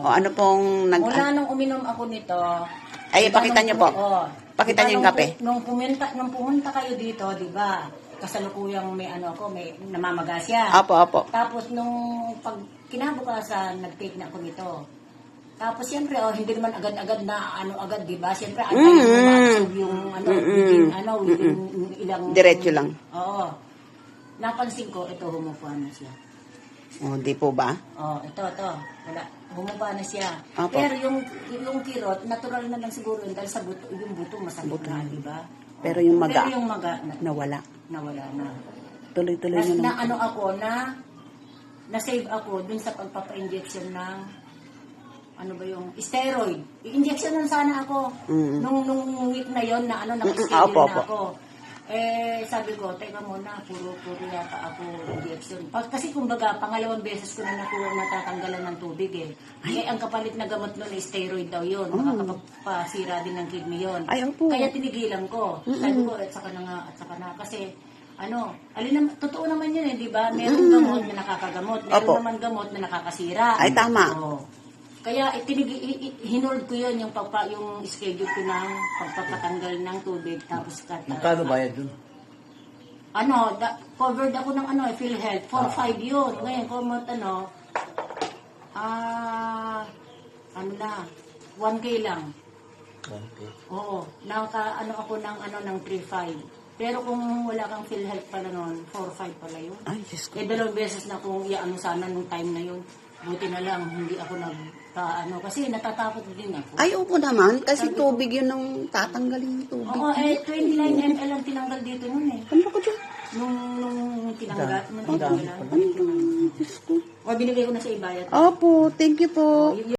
O ano pong Mula nung uminom ako nito, Ay, pakita niyo po. Pakita niyo yung kape. Nung pumunta kayo dito, di ba? Kasalukuyang may may namamaga siya. Opo. Tapos nung pag kinabukasan, nag-take na ako nito. Tapos siyempre, hindi naman agad-agad na agad, di ba? Siyempre, ma-absorb yung within ilang... Diretso lang. Oo. Napansin ko, ito, humupa na siya. O, di po ba? Ito. Wala. Bumaba na siya. Opo. Pero yung kirot, natural na lang siguro yun dahil sa buto, yung buto masakit na, di ba? Pero yung maga, nawala nawala. na. Tuloy-tuloy na Na-save ako dun sa pagpapa-injection ng steroid. I-injection nun sana ako. Nung week na yon na naka-schedule na ako. Sabi ko, teka muna, puro yata ako injection. Kasi kumbaga, pangalawang beses ko na natatanggalan ng tubig eh. Ang kapalit na gamot nun ay steroid daw yun. Makakapagpasira din ng kidney yun. Kaya tinigilan ko. Sabi ko, at saka na. Kasi, totoo naman yun eh, di ba? Meron gamot na nakakagamot. Meron naman gamot na nakakasira. Ay, tama. Kaya hinold ko yun yung schedule ko ng pagpapatanggal ng tubig tapos Magkano bayad dun? covered ako ng PhilHealth. 4-5 yun. Ngayon, kumot 1K lang. Okay. Oo. Ako ng 3-5. Pero kung wala kang PhilHealth pala noon, 4-5 pala yun. Ay, Diyos ko. Dalawang beses na kung sana nung time na yun. Buti na lang, hindi ako kasi natatakot din ako. Ay, opo naman. Kasi tubig yun ang tatanggalin yung tubig. Oo, 29 ml ang tinanggal dito nun eh. Ano ko dyan? Nung tinanggal. Diyos ko. O, binigay ko na sa ibayat. Opo, thank you po.